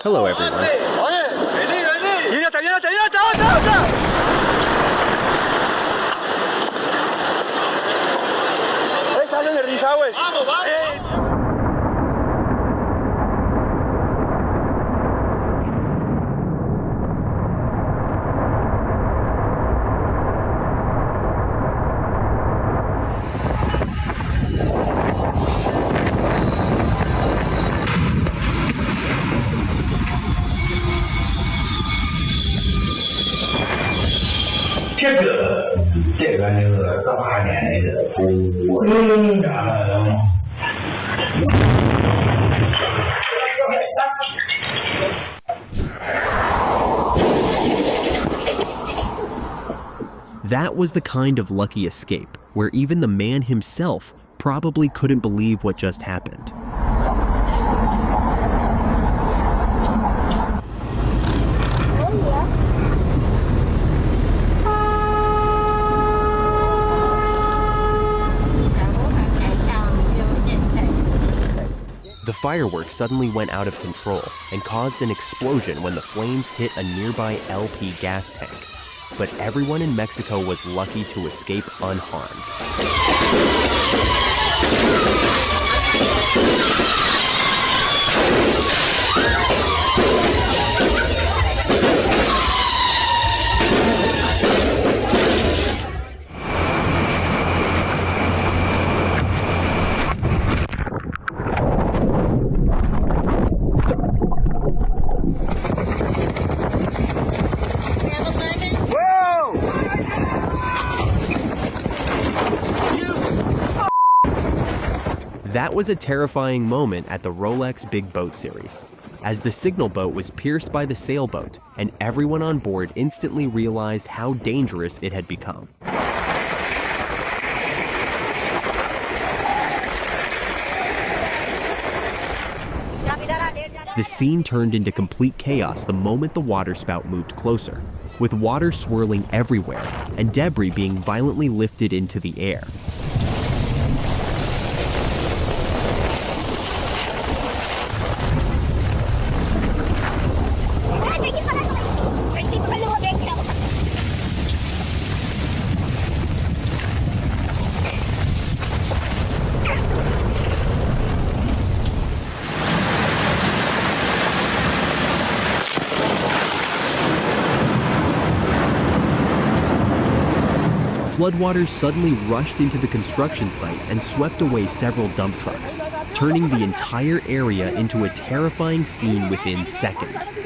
Hello, everyone. That was the kind of lucky escape where even the man himself probably couldn't believe what just happened. The fireworks suddenly went out of control and caused an explosion when the flames hit a nearby LP gas tank. But everyone in Mexico was lucky to escape unharmed. That was a terrifying moment at the Rolex Big Boat Series, as the signal boat was pierced by the sailboat, and everyone on board instantly realized how dangerous it had become. The scene turned into complete chaos the moment the waterspout moved closer, with water swirling everywhere and debris being violently lifted into the air. Floodwaters suddenly rushed into the construction site and swept away several dump trucks, turning the entire area into a terrifying scene within seconds.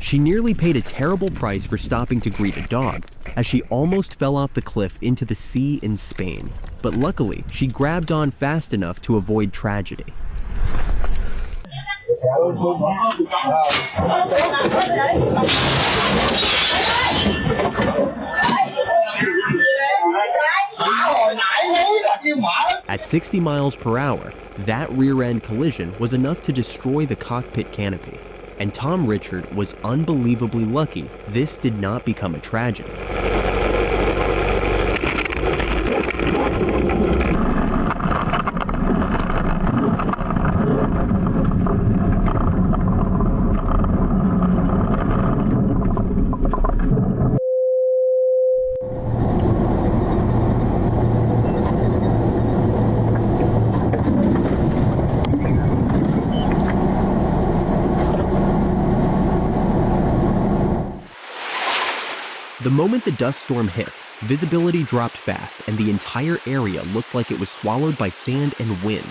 She nearly paid a terrible price for stopping to greet a dog, as she almost fell off the cliff into the sea in Spain. But luckily, she grabbed on fast enough to avoid tragedy. At 60 miles per hour, that rear-end collision was enough to destroy the cockpit canopy. And Tom Richard was unbelievably lucky this did not become a tragedy. The moment the dust storm hit, visibility dropped fast and the entire area looked like it was swallowed by sand and wind.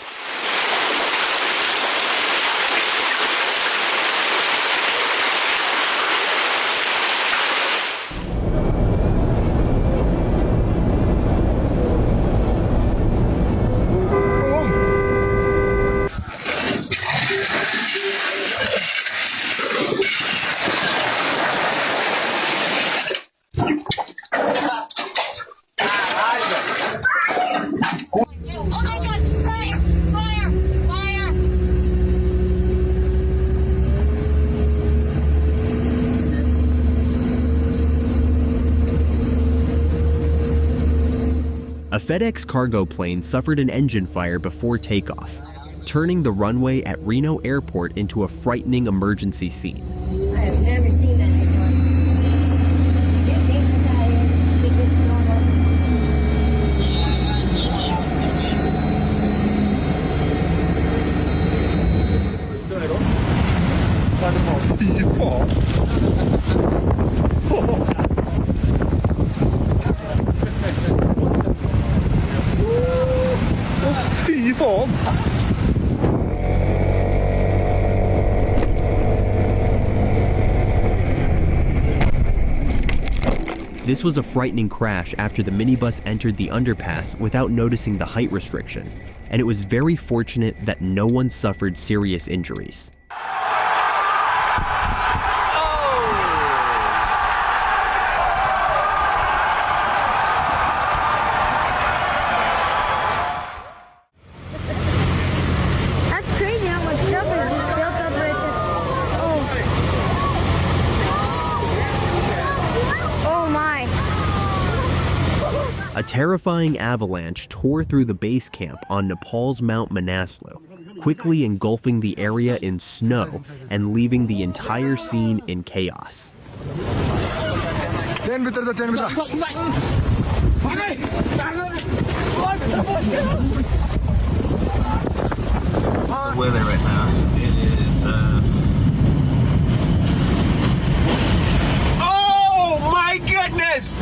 FedEx cargo plane suffered an engine fire before takeoff, turning the runway at Reno Airport into a frightening emergency scene. I have never seen that before. This was a frightening crash after the minibus entered the underpass without noticing the height restriction, and it was very fortunate that no one suffered serious injuries. That's crazy how much stuff is just built up right there. Oh my. A terrifying avalanche tore through the base camp on Nepal's Mount Manaslu, quickly engulfing the area in snow and leaving the entire scene in chaos. Weather right now, it is oh my goodness!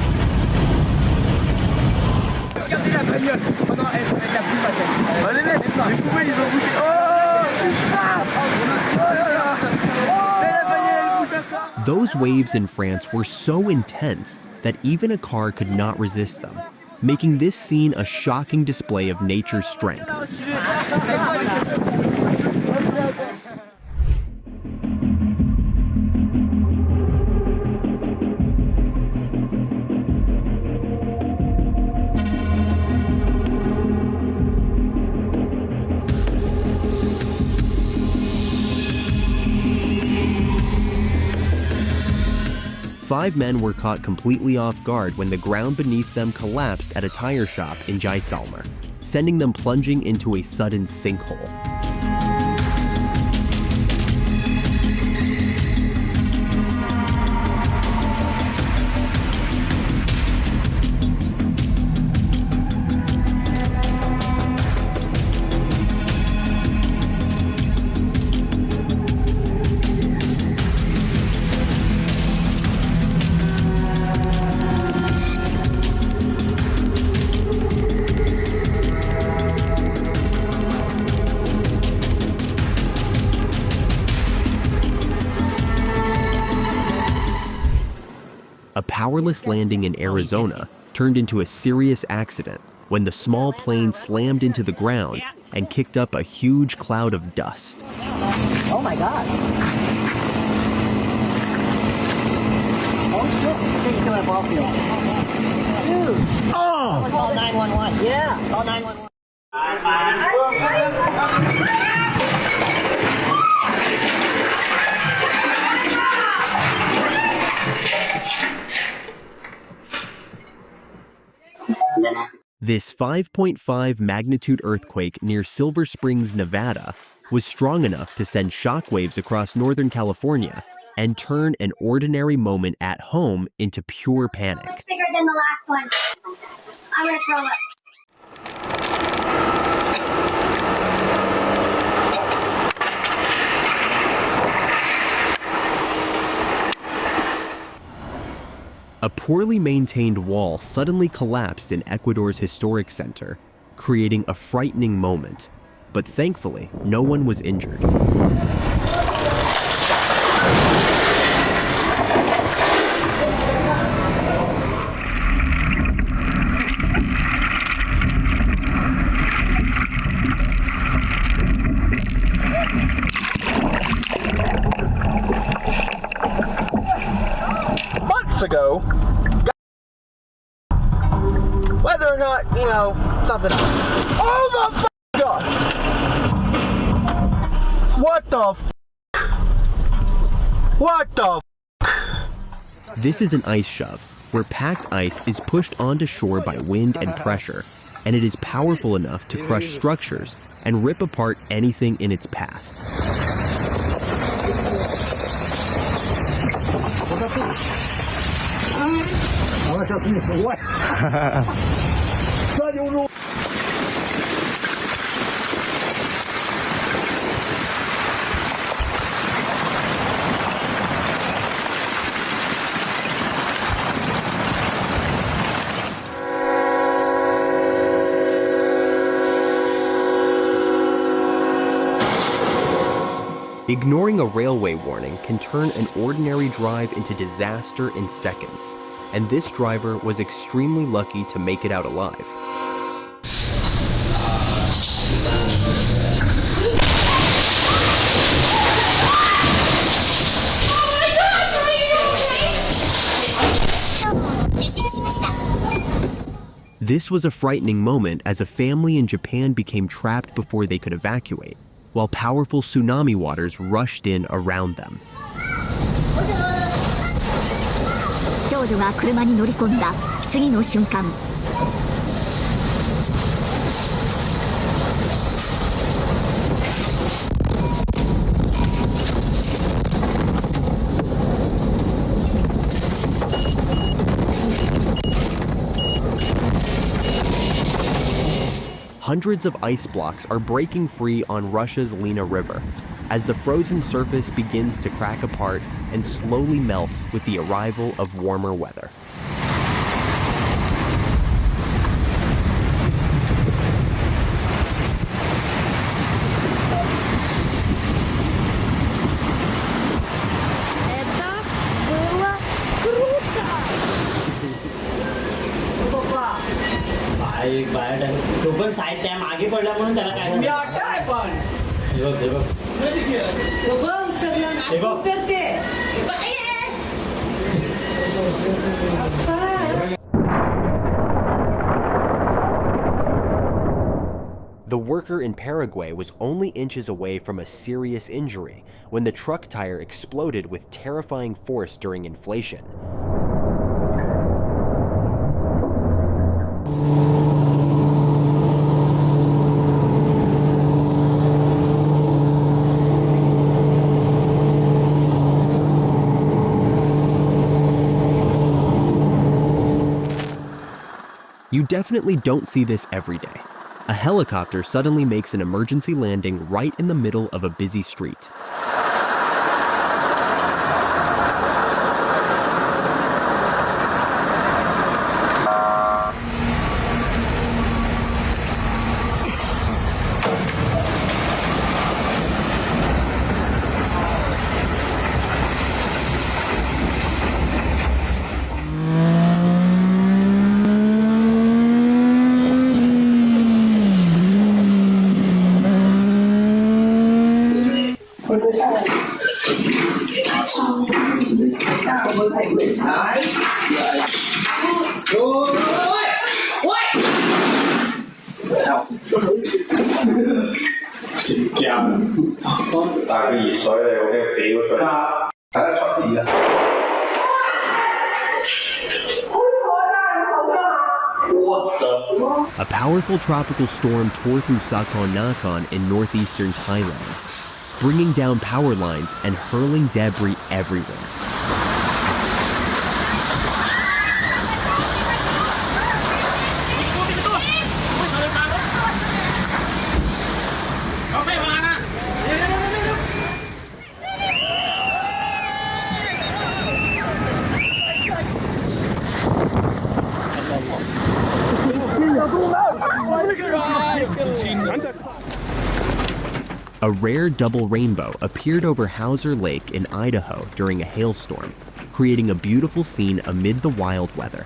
Those waves in France were so intense that even a car could not resist them, making this scene a shocking display of nature's strength. 5 men were caught completely off guard when the ground beneath them collapsed at a tire shop in Jaisalmer, sending them plunging into a sudden sinkhole. A powerless landing in Arizona turned into a serious accident when the small plane slammed into the ground and kicked up a huge cloud of dust. Oh my God. Oh shit, take it to a ball field. Dude. Oh! Call 911. Yeah, call 911. This 5.5 magnitude earthquake near Silver Springs, Nevada, was strong enough to send shockwaves across Northern California and turn an ordinary moment at home into pure panic. It's bigger than the last one. I'm gonna throw it. A poorly maintained wall suddenly collapsed in Ecuador's historic center, creating a frightening moment. But thankfully, no one was injured. Ago, whether or not, you know, something. Oh my God! What the What the This is an ice shove, where packed ice is pushed onto shore by wind and pressure, and it is powerful enough to crush structures and rip apart anything in its path. Ignoring a railway warning can turn an ordinary drive into disaster in seconds, and this driver was extremely lucky to make it out alive. This was a frightening moment as a family in Japan became trapped before they could evacuate, while powerful tsunami waters rushed in around them. 長女が車に乗り込んだ次の瞬間。Hundreds of ice blocks are breaking free on Russia's Lena River as the frozen surface begins to crack apart and slowly melt with the arrival of warmer weather. Side time आगे पडला म्हणून त्याला काय मी अटकाय पण हे बघ करते The worker in Paraguay was only inches away from a serious injury when the truck tire exploded with terrifying force during inflation. You definitely don't see this every day. A helicopter suddenly makes an emergency landing right in the middle of a busy street. A powerful tropical storm tore through Sakon Nakhon in northeastern Thailand, bringing down power lines and hurling debris everywhere. A rare double rainbow appeared over Hauser Lake in Idaho during a hailstorm, creating a beautiful scene amid the wild weather.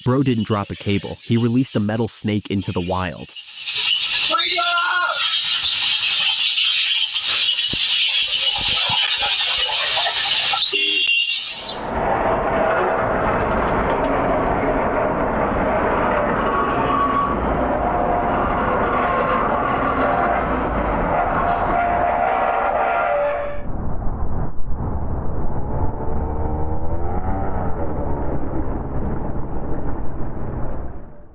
Bro didn't drop a cable. He released a metal snake into the wild.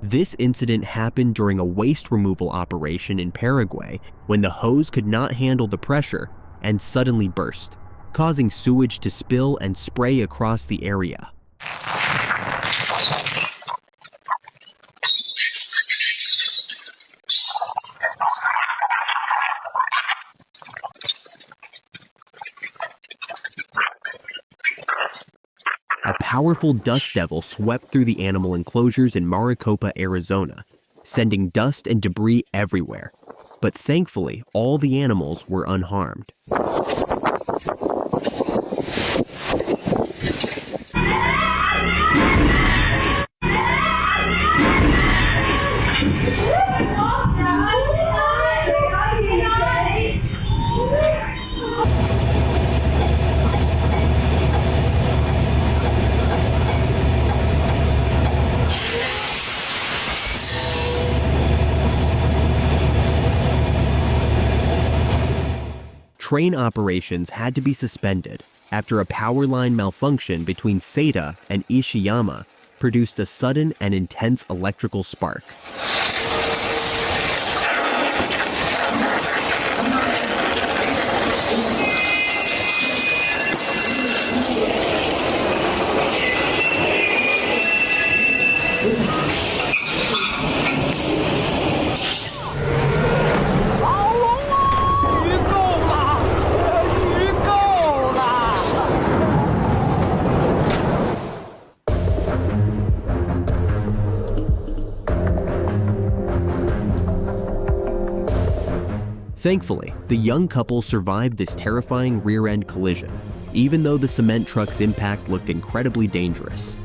This incident happened during a waste removal operation in Paraguay when the hose could not handle the pressure and suddenly burst, causing sewage to spill and spray across the area. A powerful dust devil swept through the animal enclosures in Maricopa, Arizona, sending dust and debris everywhere. But thankfully, all the animals were unharmed. Train operations had to be suspended after a power line malfunction between Seda and Ishiyama produced a sudden and intense electrical spark. Thankfully, the young couple survived this terrifying rear-end collision, even though the cement truck's impact looked incredibly dangerous.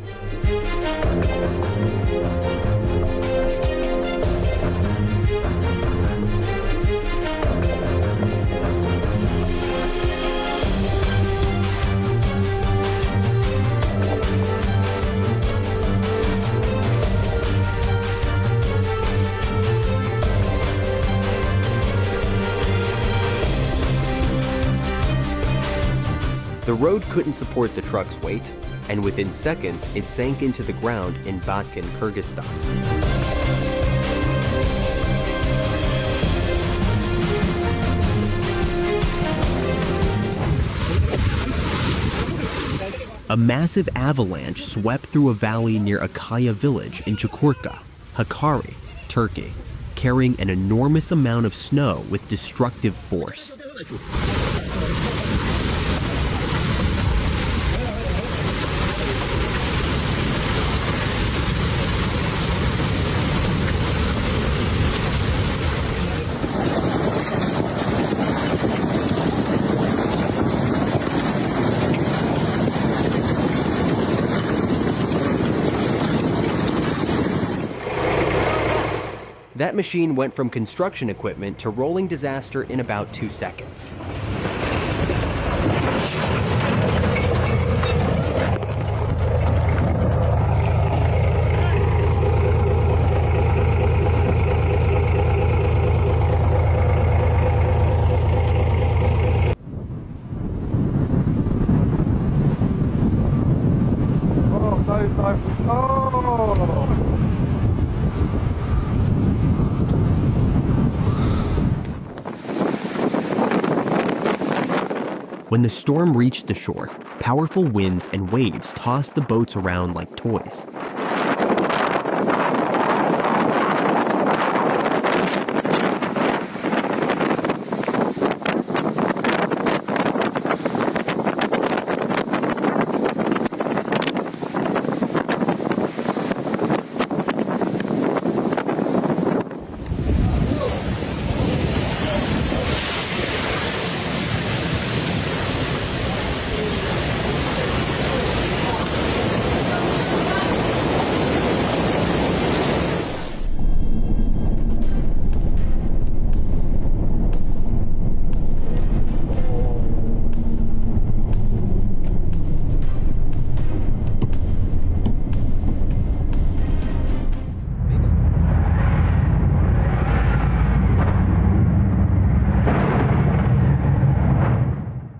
The road couldn't support the truck's weight, and within seconds it sank into the ground in Batken, Kyrgyzstan. A massive avalanche swept through a valley near Akaya village in Chukurka, Hakkari, Turkey, carrying an enormous amount of snow with destructive force. That machine went from construction equipment to rolling disaster in about 2 seconds. When the storm reached the shore, powerful winds and waves tossed the boats around like toys.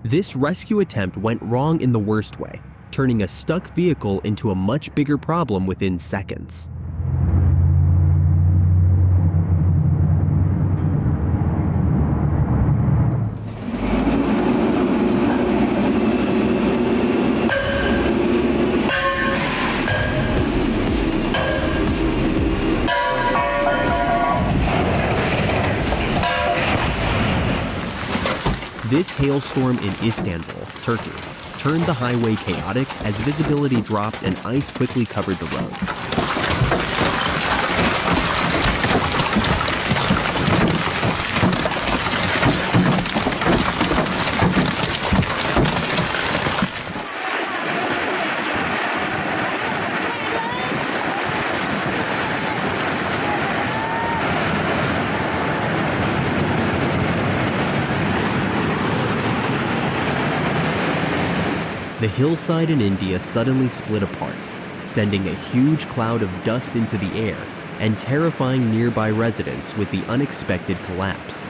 This rescue attempt went wrong in the worst way, turning a stuck vehicle into a much bigger problem within seconds. This hailstorm in Istanbul, Turkey, turned the highway chaotic as visibility dropped and ice quickly covered the road. The hillside in India suddenly split apart, sending a huge cloud of dust into the air and terrifying nearby residents with the unexpected collapse.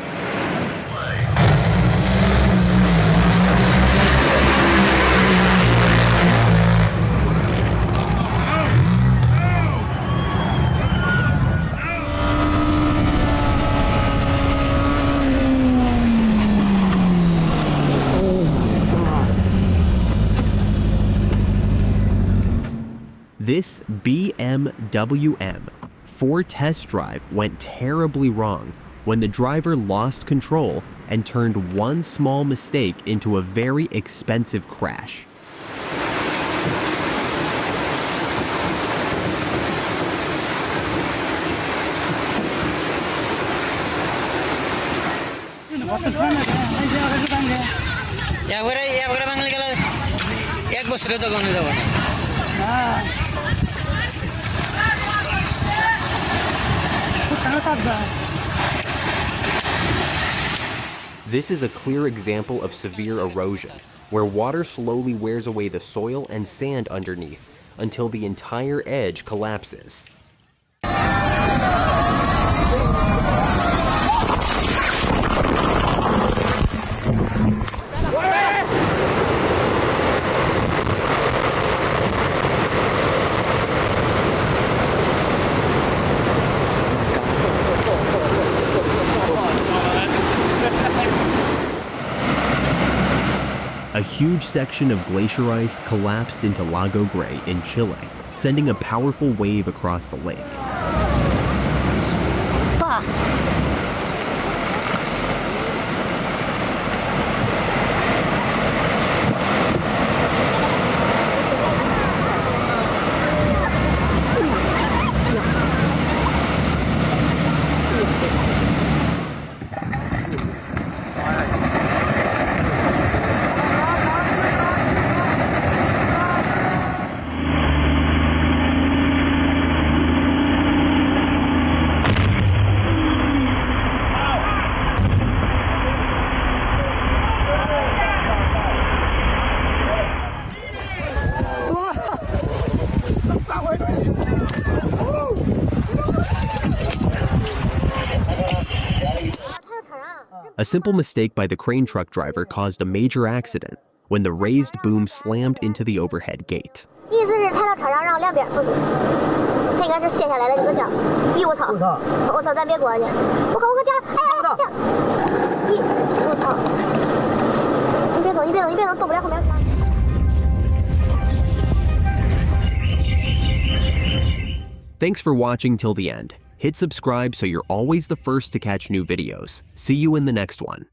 This BMW M4 test drive went terribly wrong when the driver lost control and turned one small mistake into a very expensive crash. This is a clear example of severe erosion, where water slowly wears away the soil and sand underneath until the entire edge collapses. A huge section of glacier ice collapsed into Lago Grey in Chile, sending a powerful wave across the lake. A simple mistake by the crane truck driver caused a major accident when the raised boom slammed into the overhead gate. Thanks for watching till the end. Hit subscribe so you're always the first to catch new videos. See you in the next one.